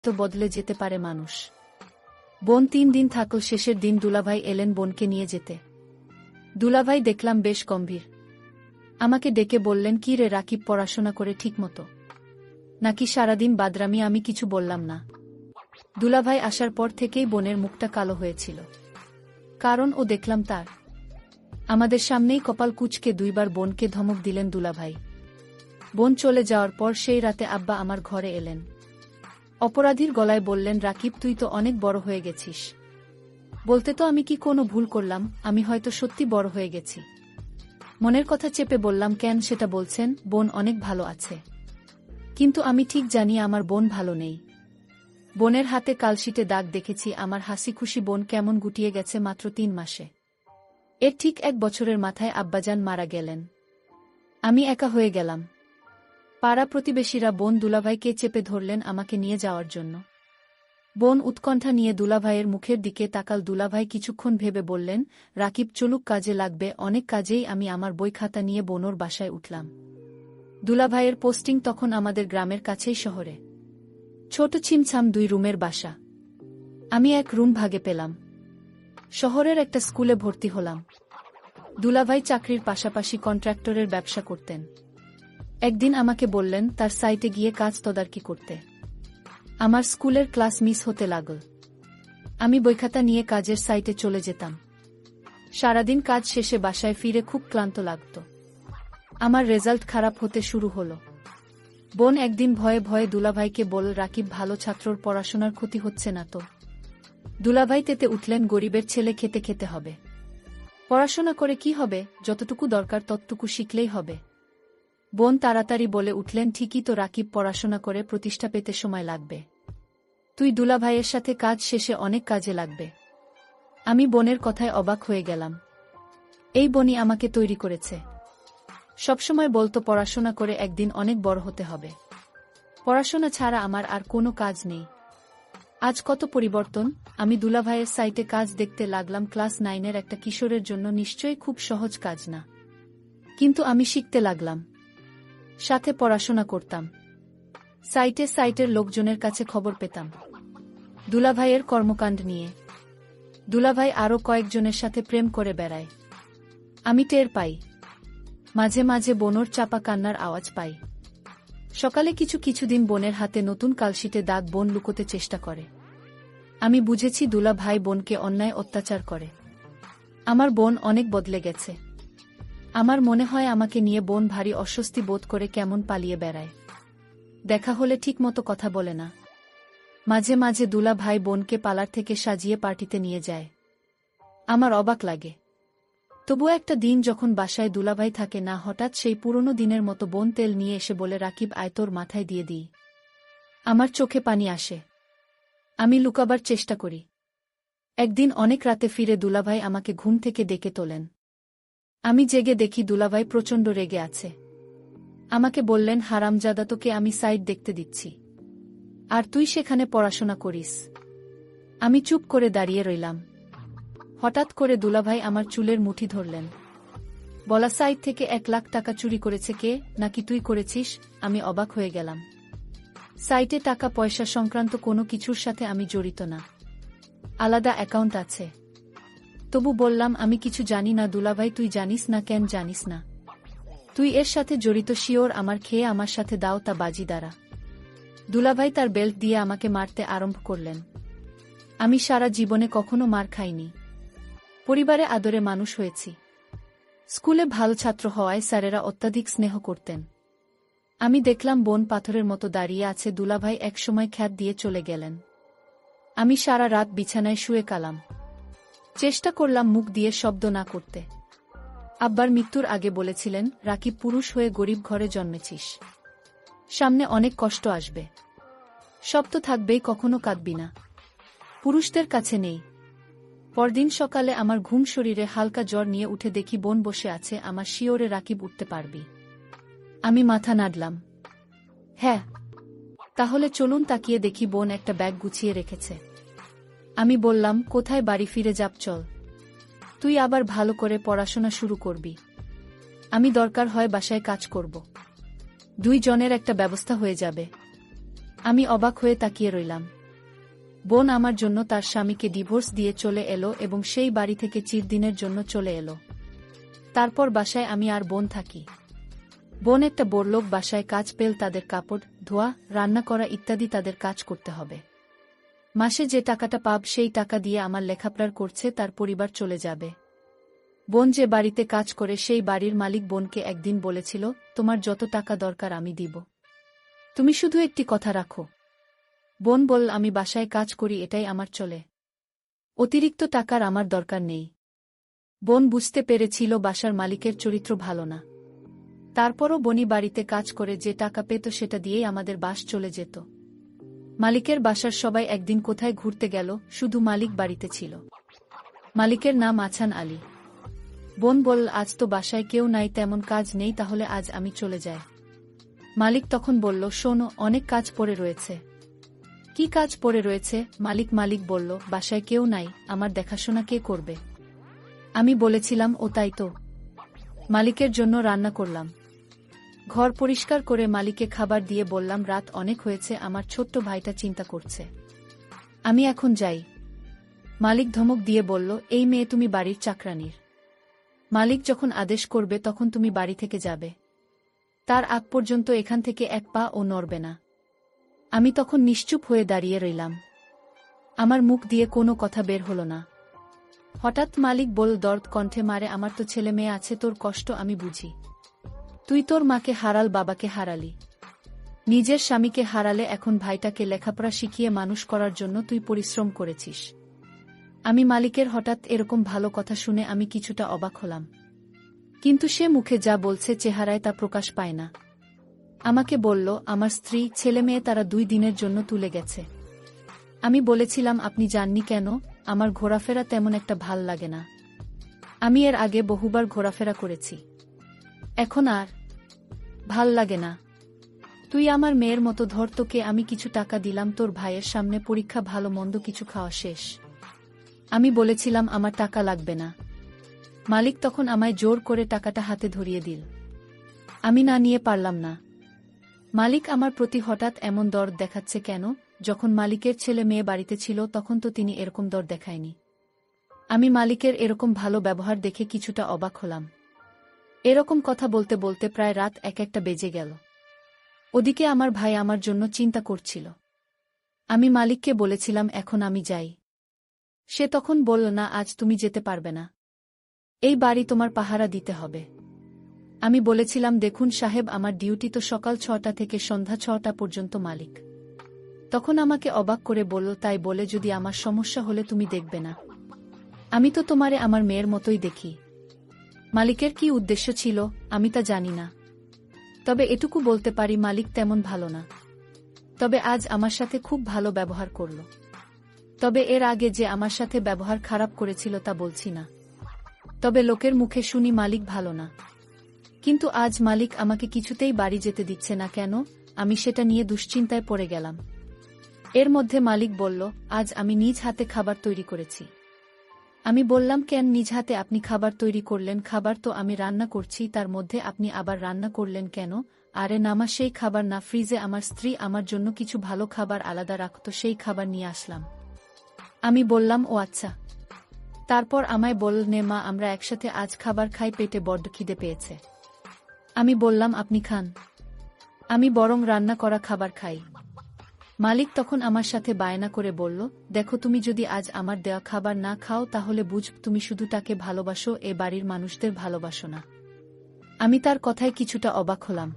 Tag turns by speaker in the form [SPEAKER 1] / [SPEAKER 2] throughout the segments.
[SPEAKER 1] তো বদলে যেতে পারে মানুষ। বোন 3 দিন থাকল। শেষের দিন দুলাভাই এলেন বোনকে নিয়ে যেতে। দুলাভাই দেখলাম বেশ গম্ভীর। আমাকে ডেকে বললেন, কি রে রাকিব, পড়াশোনা করে ঠিকমতো নাকি সারাদিন বাদরামি? আমি কিছু বললাম না। দুলাভাই আসার পর থেকেই বোনের মুখটা কালো হয়েছিল, কারণ ও দেখলাম তার আমাদের সামনেই কপাল কুঁচকে 2 বার বোনকে ধমক দিলেন দুলাভাই। বোন চলে যাওয়ার পর সেই রাতে আব্বা আমার ঘরে এলেন। অপরাধীর গলায় বললেন, রাকিব, তুই তো অনেক বড় হয়ে গেছিস। বলতে তো আমি কি কোনো ভুল করলাম? আমি হয়তো সত্যি বড় হয়ে গেছি। মনের কথা চেপে বললাম, কেন সেটা বলছেন? বোন অনেক ভালো আছে। কিন্তু আমি ঠিক জানি আমার বোন ভালো নেই। বোনের হাতে কালশিটে দাগ দেখেছি। আমার হাসি খুশি বোন কেমন গুটিয়ে গেছে মাত্র 3 মাসে। এর ঠিক 1 বছরের মাথায় আব্বাজান মারা গেলেন। আমি একা হয়ে গেলাম। পাড়া প্রতিবেশীরা বোন দুলাভাইকে চেপে ধরলেন আমাকে নিয়ে যাওয়ার জন্য। বোন উৎকণ্ঠা নিয়ে দুলাভাইয়ের মুখের দিকে তাকাল। দুলাভাই কিছুক্ষণ ভেবে বললেন, রাকিব, চলুক, কাজে লাগবে অনেক। কাজেই আমি আমার বই খাতা নিয়ে বোনর বাসায় উঠলাম। দুলাভাইয়ের পোস্টিং তখন আমাদের গ্রামের কাছেই শহরে। ছোট ছিমছাম 2 রুমের বাসা। আমি 1 রুম ভাগে পেলাম। শহরের একটা স্কুলে ভর্তি হলাম। দুলাভাই চাকরির পাশাপাশি কন্ট্রাক্টরের ব্যবসা করতেন। একদিন আমাকে বললেন তার সাইটে গিয়ে কাজ তদারকি করতে। আমার স্কুলের ক্লাস মিস হতে লাগল। আমি বইখাতা নিয়ে কাজের সাইটে চলে যেতাম। সারাদিন কাজ শেষে বাসায় ফিরে খুব ক্লান্ত লাগত। আমার রেজাল্ট খারাপ হতে শুরু হলো। বোন একদিন ভয়ে ভয়ে দুলাভাইকে বলল, রাকিব, ভালো ছাত্রর পড়াশোনার ক্ষতি হচ্ছে না তো? দুলাভাই তেতে উঠলেন, গরিবের ছেলে, খেতে খেতে হবে। পড়াশোনা করে কি হবে? যতটুকু দরকার ততটুকু শিখলেই হবে। বোন তাড়াতাড়ি বলে উঠলেন, ঠিকই তো রাকিব, পড়াশোনা করে প্রতিষ্ঠা পেতে সময় লাগবে। তুই দুলাভাইয়ের সাথে কাজ শেষে অনেক কাজে লাগবে। আমি বোনের কথায় অবাক হয়ে গেলাম। এই বোনই আমাকে তৈরি করেছে। সবসময় বলতো পড়াশোনা করে একদিন অনেক বড় হতে হবে। পড়াশোনা ছাড়া আমার আর কোনো কাজ নেই। আজ কত পরিবর্তন! আমি দুলাভাইয়ের সাইটে কাজ দেখতে লাগলাম। ক্লাস 9-এর একটা কিশোরের জন্য নিশ্চয়ই খুব সহজ কাজ না। কিন্তু আমি শিখতে লাগলাম, সাথে পড়াশোনা করতাম। সাইটের লোকজনের কাছে খবর পেতাম দুলাভাইয়ের কর্মকাণ্ড নিয়ে। দুলাভাই আরও কয়েকজনের সাথে প্রেম করে বেড়ায়। আমি টের পাই। মাঝে মাঝে বোনর চাপা কান্নার আওয়াজ পাই। সকালে কিছুদিন বোনের হাতে নতুন কালশিটে দাগ। বোন লুকোতে চেষ্টা করে। আমি বুঝেছি দুলাভাই বোনকে অন্যায় অত্যাচার করে। আমার বোন অনেক বদলে গেছে। আমার মনে হয় আমাকে নিয়ে বোন ভারী অস্বস্তি বোধ করে, কেমন পালিয়ে বেড়ায়। দেখা হলে ঠিকমতো কথা বলে না। মাঝে মাঝে দুলাভাই বোনকে পার্লার থেকে সাজিয়ে পার্টিতে নিয়ে যায়। আমার অবাক লাগে। তবুও একটা দিন যখন বাসায় দুলাভাই থাকে না, হঠাৎ সেই পুরনো দিনের মতো বোন তেল নিয়ে এসে বলে, রাকিব, আয়, তোর মাথায় দিয়ে দিই। আমার চোখে পানি আসে। আমি লুকাবার চেষ্টা করি। একদিন অনেক রাতে ফিরে দুলাভাই আমাকে ঘুম থেকে ডেকে তোলেন। আমি জেগে দেখি দুলাভাই প্রচণ্ড রেগে আছে। আমাকে বললেন, হারামজাদা, তোকে আমি সাইট দেখতে দিচ্ছি, আর তুই সেখানে পড়াশোনা করিস। আমি চুপ করে দাঁড়িয়ে রইলাম। হঠাৎ করে দুলাভাই আমার চুলের মুঠি ধরলেন। বলা, সাইট থেকে 1 লাখ টাকা চুরি করেছে কে? নাকি তুই করেছিস? আমি অবাক হয়ে গেলাম। সাইটে টাকা পয়সা সংক্রান্ত কোনো কিছুর সাথে আমি জড়িত না। আলাদা অ্যাকাউন্ট আছে। তবু বললাম, আমি কিছু জানি না। দুলাভাই, তুই জানিস না? কেন জানিস না? তুই এর সাথে জড়িত শিওর? আমার খেয়ে আমার সাথে দাও তা বাজি দ্বারা। দুলাভাই তার বেল্ট দিয়ে আমাকে মারতে আরম্ভ করলেন। আমি সারা জীবনে কখনো মার খাইনি। পরিবারে আদরে মানুষ হয়েছি। স্কুলে ভালো ছাত্র হওয়ায় স্যারেরা অত্যাধিক স্নেহ করতেন। আমি দেখলাম বোন পাথরের মতো দাঁড়িয়ে আছে। দুলাভাই একসময় খ্যাত দিয়ে চলে গেলেন। আমি সারা রাত বিছানায় শুয়ে কালাম। চেষ্টা করলাম মুখ দিয়ে শব্দ না করতে। আব্বার মৃত্যুর আগে বলেছিলেন, রাকিব, পুরুষ হয়ে গরিব ঘরে জন্মেছিস। সামনে অনেক কষ্ট আসবে। সব তো থাকবেই, কখনো কাঁদবি না। পুরুষদের কাছে নেই। পরদিন সকালে আমার ঘুম শরীরে হালকা জ্বর নিয়ে উঠে দেখি বোন বসে আছে। আমার শিওরে, রাকিব, উঠতে পারবি? আমি মাথা নাড়লাম। হ্যাঁ। তাহলে চলুন। তাকিয়ে দেখি বোন একটা ব্যাগ গুছিয়ে রেখেছে। আমি বললাম, কোথায়? বাড়ি ফিরে যাব, চল। তুই আবার ভালো করে পড়াশোনা শুরু করবি। আমি দরকার হয় বাসায় কাজ করব। 2 জনের একটা ব্যবস্থা হয়ে যাবে। আমি অবাক হয়ে তাকিয়ে রইলাম। বোন আমার জন্য তার স্বামীকে ডিভোর্স দিয়ে চলে এলো এবং সেই বাড়ি থেকে চিরদিনের জন্য চলে এলো। তারপর বাসায় আমি আর বোন থাকি। বোন একটা বড়লোক বাসায় কাজ পেল, তাদের কাপড় ধোয়া, রান্না করা ইত্যাদি তাদের কাজ করতে হবে। মাসে যে টাকাটা পাব সেই টাকা দিয়ে আমার লেখাপড়ার করছে, তার পরিবার চলে যাবে। বোন যে বাড়িতে কাজ করে সেই বাড়ির মালিক বোনকে একদিন বলেছিল, তোমার যত টাকা দরকার আমি দিব, তুমি শুধু একটি কথা রাখো। বোন বলল, আমি বাসায় কাজ করি, এটাই আমার চলে, অতিরিক্ত টাকার আমার দরকার নেই। বোন বুঝতে পেরেছিল বাসার মালিকের চরিত্র ভালো না। তারপরও বনি বাড়িতে কাজ করে যে টাকা পেত সেটা দিয়েই আমাদের বাস চলে যেত। মালিকের বাসার সবাই একদিন কোথায় ঘুরতে গেল, শুধু মালিক বাড়িতে ছিল। মালিকের নাম আছান আলী। বোন বলল, আজ তো বাসায় কেউ নাই, তেমন কাজ নেই, তাহলে আজ আমি চলে যাই। মালিক তখন বলল, শোনো, অনেক কাজ পড়ে রয়েছে। কি কাজ পড়ে রয়েছে? মালিক বলল, বাসায় কেউ নাই, আমার দেখাশোনা কে করবে? আমি বলেছিলাম, ও তাই তো, মালিকের জন্য রান্না করলাম। ঘর পরিষ্কার করে মালিককে খাবার দিয়ে বললাম, রাত অনেক হয়েছে, আমার ছোট্ট ভাইটা চিন্তা করছে, আমি এখন যাই। মালিক ধমক দিয়ে বলল, এই মেয়ে তুমি বাড়ির চাকরানির, মালিক যখন আদেশ করবে তখন তুমি বাড়ি থেকে যাবে, তার আগ পর্যন্ত এখান থেকে এক পা ও নড়বে না। আমি তখন নিশ্চুপ হয়ে দাঁড়িয়ে রইলাম। আমার মুখ দিয়ে কোনো কথা বের হলো না। হঠাৎ মালিক বলল দর্দ কণ্ঠে, মারে, আমার তো ছেলে মেয়ে আছে, তোর কষ্ট আমি বুঝি। তুই তোর মাকে হারাল, বাবাকে হারালি, নিজের স্বামীকে হারালে, এখন ভাইটাকে লেখাপড়া শিখিয়ে মানুষ করার জন্য তুই পরিশ্রম করেছিস। আমি মালিকের হঠাৎ এরকম ভালো কথা শুনে আমি কিছুটা অবাক হলাম, কিন্তু সে মুখে যা বলছে চেহারায় তা প্রকাশ পায় না। আমাকে বলল, আমার স্ত্রী, ছেলে মেয়ে তারা 2 দিনের জন্য তুলে গেছে। আমি বলেছিলাম, আপনি যাননি কেন? আমার ঘোরাফেরা তেমন একটা ভাল লাগে না, আমি এর আগে বহুবার ঘোরাফেরা করেছি, এখন আর ভাল লাগে না। তুই আমার মেয়ের মতো ধর, তোকে আমি কিছু টাকা দিলাম, তোর ভাইয়ের সামনে পরীক্ষা, ভালো মন্দ কিছু খাওয়া শেষ। আমি বলেছিলাম আমার টাকা লাগবে না। মালিক তখন আমায় জোর করে টাকাটা হাতে ধরিয়ে দিল। আমি না নিয়ে পারলাম না। মালিক আমার প্রতি হঠাৎ এমন দরদ দেখাচ্ছে কেন? যখন মালিকের ছেলে মেয়ে বাড়িতে ছিল তখন তো তিনি এরকম দর দেখায়নি। আমি মালিকের এরকম ভালো ব্যবহার দেখে কিছুটা অবাক হলাম। এরকম কথা বলতে বলতে প্রায় রাত 1-1টা বেজে গেল। ওদিকে আমার ভাই আমার জন্য চিন্তা করছিল। আমি মালিককে বলেছিলাম, এখন আমি যাই। সে তখন বলল, না, আজ তুমি যেতে পারবে না, এই বাড়ি তোমার পাহারা দিতে হবে। আমি বলেছিলাম, দেখুন সাহেব, আমার ডিউটি তো সকাল 6টা থেকে সন্ধ্যা 6টা পর্যন্ত। মালিক তখন আমাকে অবাক করে বলল, তাই বলে যদি আমার সমস্যা হলে তুমি দেখবে না? আমি তো তোমারে আমার মেয়ের মতোই দেখি। মালিকের কি উদ্দেশ্য ছিল আমি তা জানি না, তবে এটুকু বলতে পারি মালিক তেমন ভালো না। তবে আজ আমার সাথে খুব ভালো ব্যবহার করল। তবে এর আগে যে আমার সাথে ব্যবহার খারাপ করেছিল তা বলছি না, তবে লোকের মুখে শুনি মালিক ভালো না। কিন্তু আজ মালিক আমাকে কিছুতেই বাড়ি যেতে দিচ্ছে না কেন? আমি সেটা নিয়ে দুশ্চিন্তায় পড়ে গেলাম। এর মধ্যে মালিক বলল, আজ আমি নিজ হাতে খাবার তৈরি করেছি। আমি বললাম, কেন নিজ হাতে আপনি খাবার তৈরি করলেন? খাবার তো আমি রান্না করছি, তার মধ্যে আপনি আবার রান্না করলেন কেন? আরে নামা, সেই খাবার না, ফ্রিজে আমার স্ত্রী আমার জন্য কিছু ভালো খাবার আলাদা রাখত, সেই খাবার নিয়ে আসলাম। আমি বললাম, ও আচ্ছা। তারপর আমায় বলল, নে মা, আমরা একসাথে আজ খাবার খাই, পেটে বড্ড খিদে পেয়েছে। আমি বললাম, আপনি খান, আমি বরং রান্না করা খাবার খাই। মালিক তখন আমার সাথে বায়না করে বলল, দেখো, তুমি যদি আজ আমার দেওয়া খাবার না খাও তাহলে বুঝ তুমি শুধু তাকে ভালোবাসো, এ বাড়ির মানুষদের ভালোবাসো না। আমি তার কথায় কিছুটা অবাক হলাম।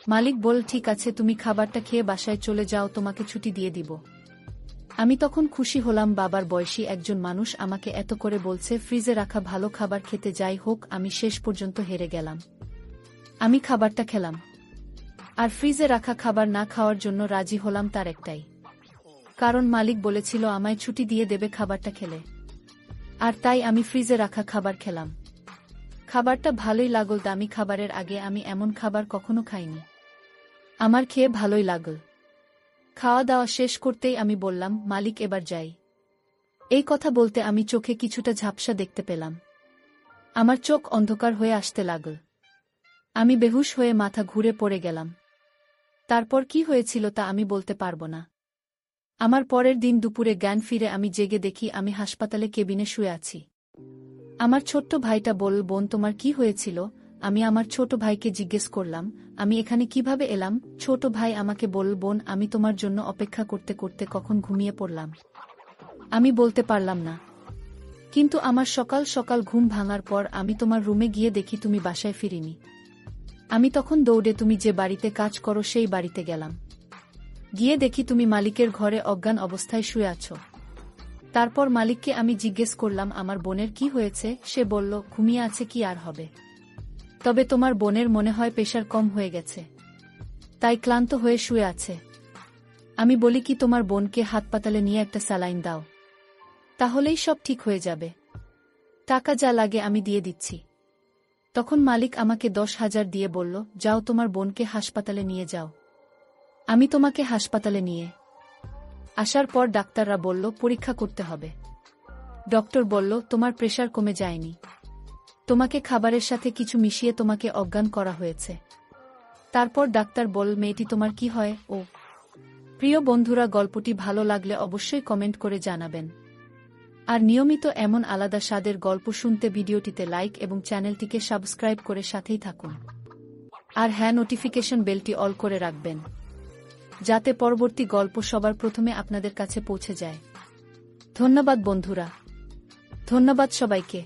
[SPEAKER 1] মালিক বলল, ঠিক আছে, তুমি খাবারটা খেয়ে বাসায় চলে যাও, তোমাকে ছুটি দিয়ে দিব। আমি তখন খুশি হলাম, বাবার বয়সী একজন মানুষ আমাকে এত করে বলছে, ফ্রিজে রাখা ভালো খাবার খেতে। যাই হোক, আমি শেষ পর্যন্ত হেরে গেলাম। আমি খাবারটা খেলাম, আর ফ্রিজে রাখা খাবার না খাওয়ার জন্য রাজি হলাম তার একটাই কারণ, মালিক বলেছিল আমায় ছুটি দিয়ে দেবে খাবারটা খেলে। আর তাই আমি ফ্রিজে রাখা খাবার খেলাম। খাবারটা ভালোই লাগল, দামি খাবারের আগে আমি এমন খাবার কখনো খাইনি। আমার খেয়ে ভালোই লাগল। খাওয়া দাওয়া শেষ করতেই আমি বললাম, মালিক, এবার যাই। এই কথা বলতে আমি চোখে কিছুটা ঝাপসা দেখতে পেলাম। আমার চোখ অন্ধকার হয়ে আসতে লাগল। আমি বেহুশ হয়ে মাথা ঘুরে পড়ে গেলাম। তারপর কি হয়েছিল তা আমি বলতে পারব না। আমার পরের দিন দুপুরে জ্ঞান ফিরে আমি জেগে দেখি আমি হাসপাতালে কেবিনে শুয়ে আছি। আমার ছোট্ট ভাইটা বলল, বোন তোমার কি হয়েছিল? আমি আমার ছোট ভাইকে জিজ্ঞেস করলাম, আমি এখানে কিভাবে এলাম? ছোট ভাই আমাকে বলল, বোন আমি তোমার জন্য অপেক্ষা করতে করতে কখন ঘুমিয়ে পড়লাম। আমি বলতে পারলাম না। কিন্তু আমার সকাল সকাল ঘুম ভাঙার পর আমি তোমার রুমে গিয়ে দেখি তুমি বাসায় ফিরিনি। আমি তখন দৌড়ে তুমি যে বাড়িতে কাজ করো সেই বাড়িতে গেলাম। গিয়ে দেখি তুমি মালিকের ঘরে অজ্ঞান অবস্থায় শুয়ে আছো। তারপর মালিককে আমি জিজ্ঞেস করলাম আমার বোনের কি হয়েছে। সে বলল, ঘুমিয়ে আছে, কি আর হবে। তবে তোমার বোনের মনে হয় প্রেশার কম হয়ে গেছে, তাই ক্লান্ত হয়ে শুয়ে আছে। আমি বলি কি তোমার বোনকে হাসপাতালে নিয়ে একটা স্যালাইন দাও, তাহলেই সব ঠিক হয়ে যাবে। টাকা যা লাগে আমি দিয়ে দিচ্ছি। তখন মালিক আমাকে 10,000 দিয়ে বলল, যাও তোমার বোনকে হাসপাতালে নিয়ে যাও। আমি তোমাকে হাসপাতালে নিয়ে আসার পর ডাক্তাররা বলল পরীক্ষা করতে হবে। ডক্টর বলল, তোমার প্রেশার কমে যায়নি, তোমাকে খাবারের সাথে কিছু মিশিয়ে তোমাকে অজ্ঞান করা হয়েছে। তারপর ডাক্তার বলল, মেয়েটি তোমার কি হয়? ও প্রিয় বন্ধুরা, গল্পটি ভালো লাগলে অবশ্যই কমেন্ট করে জানাবেন। আর নিয়মিত এমন আলাদা স্বাদের গল্প শুনতে ভিডিওটিতে লাইক এবং চ্যানেলটিকে সাবস্ক্রাইব করে সাথেই থাকুন। আর হ্যাঁ, নোটিফিকেশন বেলটি অল করে রাখবেন, যাতে পরবর্তী গল্প সবার প্রথমে আপনাদের কাছে পৌঁছে যায়। ধন্যবাদ বন্ধুরা, ধন্যবাদ সবাইকে।